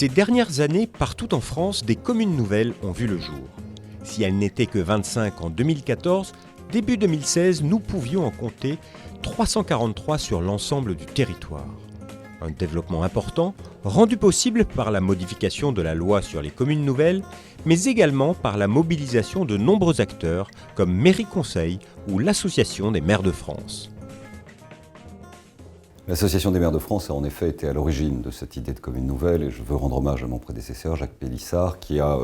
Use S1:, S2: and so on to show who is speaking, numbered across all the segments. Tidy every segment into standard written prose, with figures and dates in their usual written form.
S1: Ces dernières années, partout en France, des communes nouvelles ont vu le jour. Si elles n'étaient que 25 en 2014, début 2016, nous pouvions en compter 343 sur l'ensemble du territoire. Un développement important, rendu possible par la modification de la loi sur les communes nouvelles, mais également par la mobilisation de nombreux acteurs comme Mairie Conseil ou l'Association des maires de France.
S2: L'Association des maires de France a en effet été à l'origine de cette idée de commune nouvelle et je veux rendre hommage à mon prédécesseur Jacques Pélissard qui a,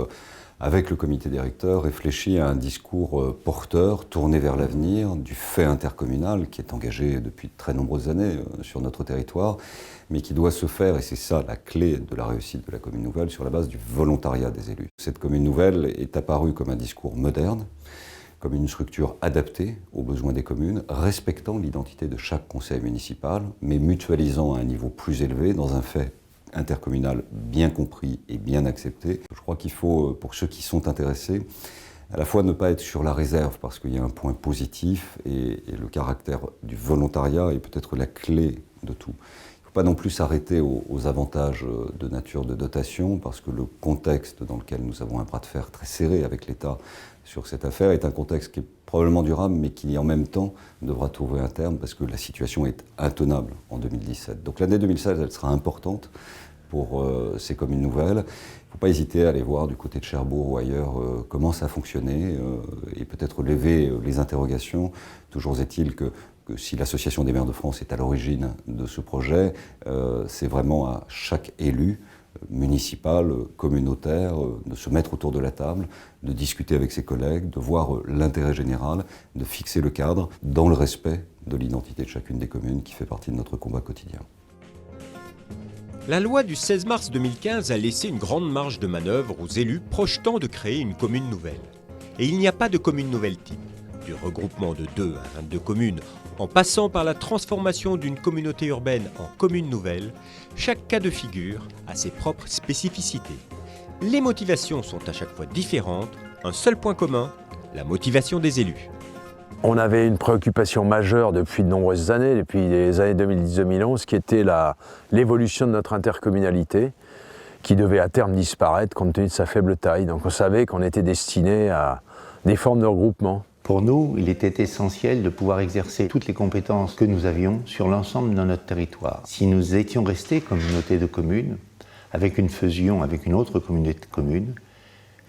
S2: avec le comité directeur, réfléchi à un discours porteur, tourné vers l'avenir, du fait intercommunal qui est engagé depuis de très nombreuses années sur notre territoire, mais qui doit se faire, et c'est ça la clé de la réussite de la commune nouvelle, sur la base du volontariat des élus. Cette commune nouvelle est apparue comme un discours moderne, comme une structure adaptée aux besoins des communes, respectant l'identité de chaque conseil municipal, mais mutualisant à un niveau plus élevé dans un fait intercommunal bien compris et bien accepté. Je crois qu'il faut, pour ceux qui sont intéressés, à la fois ne pas être sur la réserve, parce qu'il y a un point positif, et le caractère du volontariat est peut-être la clé de tout. Il ne faut pas non plus s'arrêter aux avantages de nature de dotation, parce que le contexte dans lequel nous avons un bras de fer très serré avec l'État sur cette affaire est un contexte qui est probablement durable, mais qui en même temps devra trouver un terme, parce que la situation est intenable en 2017. Donc l'année 2016, elle sera importante pour ces communes nouvelles. Il ne faut pas hésiter à aller voir du côté de Cherbourg ou ailleurs comment ça a fonctionné et peut-être lever les interrogations. Toujours est-il que si l'Association des maires de France est à l'origine de ce projet, c'est vraiment à chaque élu municipal, communautaire, de se mettre autour de la table, de discuter avec ses collègues, de voir l'intérêt général, de fixer le cadre dans le respect de l'identité de chacune des communes qui fait partie de notre combat quotidien.
S1: La loi du 16 mars 2015 a laissé une grande marge de manœuvre aux élus projetant de créer une commune nouvelle. Et il n'y a pas de commune nouvelle type. Du regroupement de 2 à 22 communes, en passant par la transformation d'une communauté urbaine en commune nouvelle, chaque cas de figure a ses propres spécificités. Les motivations sont à chaque fois différentes, un seul point commun, la motivation des élus.
S3: On avait une préoccupation majeure depuis de nombreuses années, depuis les années 2010-2011, qui était l'évolution de notre intercommunalité, qui devait à terme disparaître compte tenu de sa faible taille. Donc on savait qu'on était destiné à des formes de regroupement.
S4: Pour nous, il était essentiel de pouvoir exercer toutes les compétences que nous avions sur l'ensemble de notre territoire. Si nous étions restés communauté de communes, avec une fusion avec une autre communauté de communes,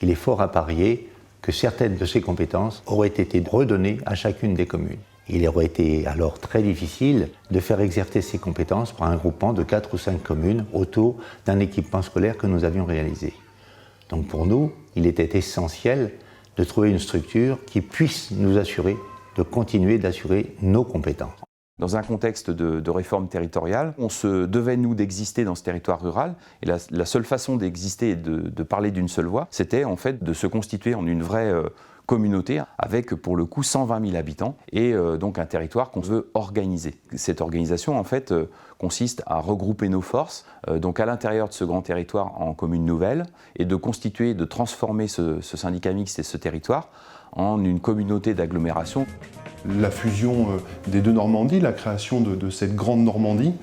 S4: il est fort à parier que certaines de ces compétences auraient été redonnées à chacune des communes. Il aurait été alors très difficile de faire exercer ces compétences par un groupement de 4 ou 5 communes autour d'un équipement scolaire que nous avions réalisé. Donc pour nous, il était essentiel de trouver une structure qui puisse nous assurer de continuer d'assurer nos compétences.
S5: Dans un contexte de réforme territoriale, on se devait, nous, d'exister dans ce territoire rural. Et la seule façon d'exister et de parler d'une seule voix, c'était en fait de se constituer en une vraie communauté avec, pour le coup, 120 000 habitants et donc un territoire qu'on veut organiser. Cette organisation, en fait, consiste à regrouper nos forces donc à l'intérieur de ce grand territoire en communes nouvelles et de constituer, de transformer ce syndicat mixte et ce territoire en une communauté d'agglomération.
S6: La fusion des 2 Normandies, la création de cette grande Normandie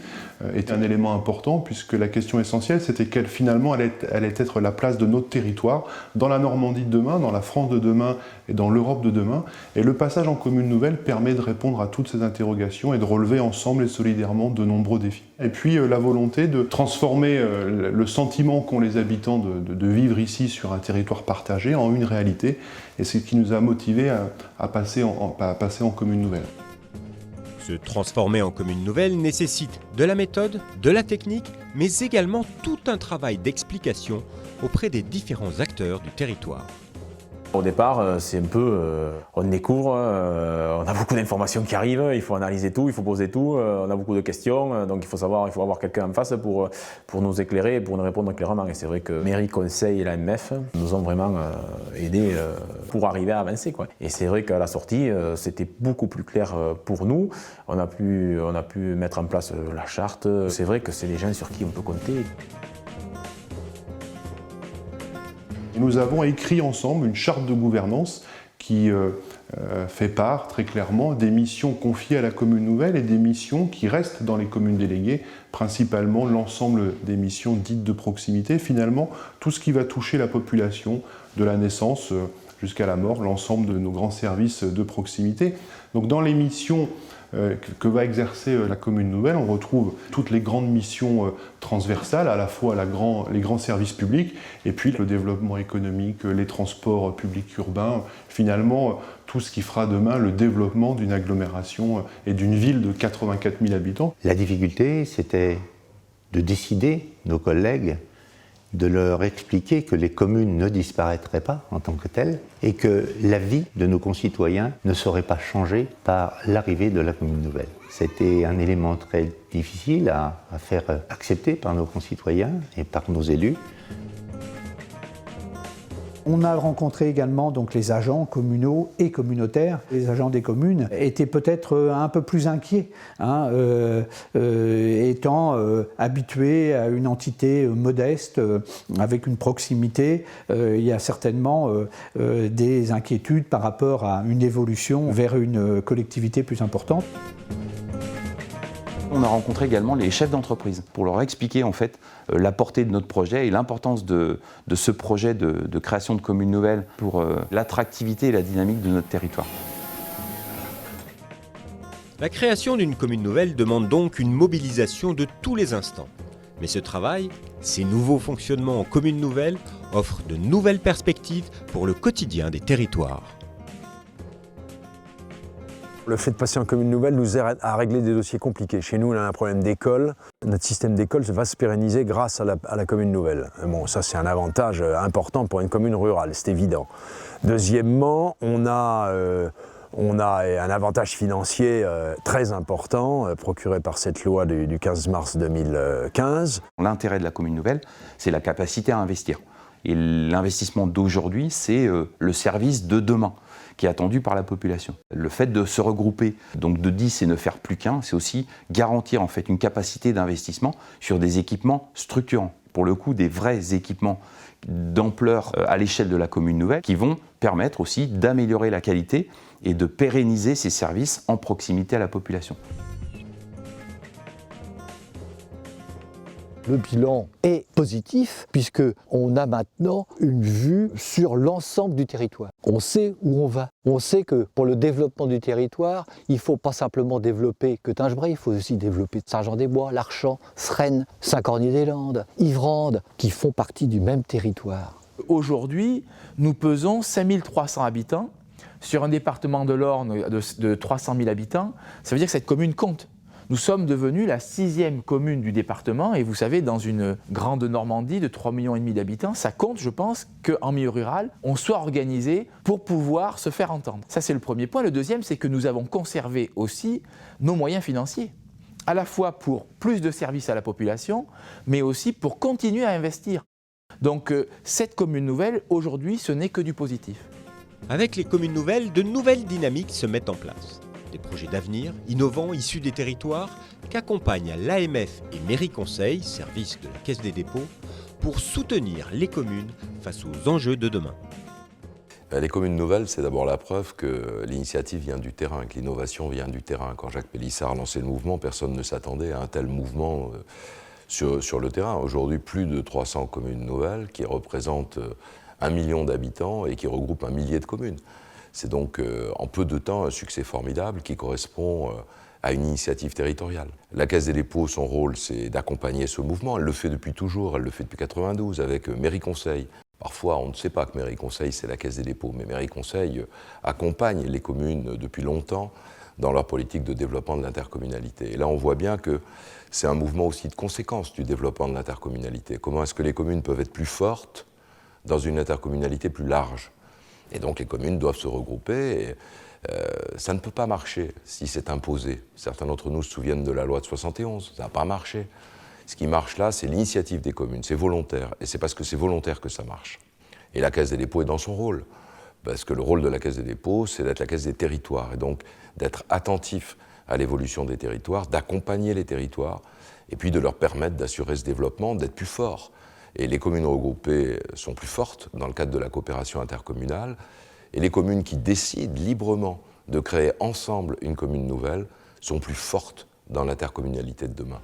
S6: est un élément important puisque la question essentielle c'était quelle finalement allait être la place de notre territoire dans la Normandie de demain, dans la France de demain et dans l'Europe de demain. Et le passage en commune nouvelle permet de répondre à toutes ces interrogations et de relever ensemble et solidairement de nombreux défis. Et puis la volonté de transformer le sentiment qu'ont les habitants de vivre ici sur un territoire partagé en une réalité. Et c'est ce qui nous a motivés à passer en commune nouvelle.
S1: Se transformer en commune nouvelle nécessite de la méthode, de la technique, mais également tout un travail d'explication auprès des différents acteurs du territoire.
S7: Au départ, c'est un peu, on découvre, on a beaucoup d'informations qui arrivent, il faut analyser tout, il faut poser tout, on a beaucoup de questions, donc il faut avoir quelqu'un en face pour nous éclairer, pour nous répondre clairement. Et c'est vrai que Mairie Conseil et l'AMF nous ont vraiment aidés pour arriver à avancer, quoi. Et c'est vrai qu'à la sortie, c'était beaucoup plus clair pour nous. On a pu mettre en place la charte. C'est vrai que c'est des gens sur qui on peut compter.
S6: Nous avons écrit ensemble une charte de gouvernance qui fait part très clairement des missions confiées à la commune nouvelle et des missions qui restent dans les communes déléguées, principalement l'ensemble des missions dites de proximité, finalement tout ce qui va toucher la population de la naissance jusqu'à la mort, l'ensemble de nos grands services de proximité. Donc dans les missions que va exercer la commune nouvelle, on retrouve toutes les grandes missions transversales, à la fois les grands services publics, et puis le développement économique, les transports publics urbains, finalement tout ce qui fera demain le développement d'une agglomération et d'une ville de 84 000 habitants.
S4: La difficulté, c'était de décider, nos collègues, de leur expliquer que les communes ne disparaîtraient pas en tant que telles et que la vie de nos concitoyens ne serait pas changée par l'arrivée de la commune nouvelle. C'était un élément très difficile à faire accepter par nos concitoyens et par nos élus.
S8: On a rencontré également donc les agents communaux et communautaires. Les agents des communes étaient peut-être un peu plus inquiets, étant habitués à une entité modeste, avec une proximité. Il y a certainement des inquiétudes par rapport à une évolution vers une collectivité plus importante.
S5: On a rencontré également les chefs d'entreprise pour leur expliquer en fait la portée de notre projet et l'importance de ce projet de création de communes nouvelles pour l'attractivité et la dynamique de notre territoire.
S1: La création d'une commune nouvelle demande donc une mobilisation de tous les instants. Mais ce travail, ces nouveaux fonctionnements en commune nouvelle, offrent de nouvelles perspectives pour le quotidien des territoires.
S3: Le fait de passer en commune nouvelle nous aide à régler des dossiers compliqués. Chez nous, on a un problème d'école. Notre système d'école va se pérenniser grâce à la commune nouvelle. Bon, ça, c'est un avantage important pour une commune rurale, c'est évident. Deuxièmement, on a un avantage financier très important procuré par cette loi du 15 mars 2015.
S5: L'intérêt de la commune nouvelle, c'est la capacité à investir. Et l'investissement d'aujourd'hui, c'est le service de demain qui est attendu par la population. Le fait de se regrouper, donc de 10 et ne faire plus qu'un, c'est aussi garantir en fait une capacité d'investissement sur des équipements structurants. Pour le coup, des vrais équipements d'ampleur à l'échelle de la commune nouvelle qui vont permettre aussi d'améliorer la qualité et de pérenniser ces services en proximité à la population.
S9: Le bilan est positif puisqu'on a maintenant une vue sur l'ensemble du territoire. On sait où on va. On sait que pour le développement du territoire, il ne faut pas simplement développer que Tingebray, il faut aussi développer Saint-Jean-des-Bois, Larchant, Sresnes, Saint-Cornier-des-Landes, Yvrande, qui font partie du même territoire.
S10: Aujourd'hui, nous pesons 5300 habitants sur un département de l'Orne de 300 000 habitants. Ça veut dire que cette commune compte. Nous sommes devenus la 6e commune du département et vous savez, dans une grande Normandie de 3,5 millions d'habitants, ça compte, je pense, qu'en milieu rural, on soit organisé pour pouvoir se faire entendre. Ça, c'est le premier point. Le deuxième, c'est que nous avons conservé aussi nos moyens financiers, à la fois pour plus de services à la population, mais aussi pour continuer à investir. Donc, cette commune nouvelle, aujourd'hui, ce n'est que du positif.
S1: Avec les communes nouvelles, de nouvelles dynamiques se mettent en place. Des projets d'avenir, innovants, issus des territoires, qu'accompagnent l'AMF et Mairie Conseil, service de la Caisse des dépôts, pour soutenir les communes face aux enjeux de demain.
S11: Les communes nouvelles, c'est d'abord la preuve que l'initiative vient du terrain, que l'innovation vient du terrain. Quand Jacques Pélissard a lancé le mouvement, personne ne s'attendait à un tel mouvement sur le terrain. Aujourd'hui, plus de 300 communes nouvelles qui représentent 1 million d'habitants et qui regroupent 1 millier de communes. C'est donc en peu de temps un succès formidable qui correspond à une initiative territoriale. La Caisse des dépôts, son rôle, c'est d'accompagner ce mouvement. Elle le fait depuis toujours, elle le fait depuis 1992 avec Mairie Conseil. Parfois, on ne sait pas que Mairie Conseil, c'est la Caisse des dépôts, mais Mairie Conseil accompagne les communes depuis longtemps dans leur politique de développement de l'intercommunalité. Et là, on voit bien que c'est un mouvement aussi de conséquence du développement de l'intercommunalité. Comment est-ce que les communes peuvent être plus fortes dans une intercommunalité plus large ? Et donc les communes doivent se regrouper. Et, ça ne peut pas marcher si c'est imposé. Certains d'entre nous se souviennent de la loi de 71, ça n'a pas marché. Ce qui marche là, c'est l'initiative des communes, c'est volontaire. Et c'est parce que c'est volontaire que ça marche. Et la Caisse des dépôts est dans son rôle. Parce que le rôle de la Caisse des dépôts, c'est d'être la Caisse des territoires. Et donc d'être attentif à l'évolution des territoires, d'accompagner les territoires, et puis de leur permettre d'assurer ce développement, d'être plus forts. Et les communes regroupées sont plus fortes dans le cadre de la coopération intercommunale. Et les communes qui décident librement de créer ensemble une commune nouvelle sont plus fortes dans l'intercommunalité de demain.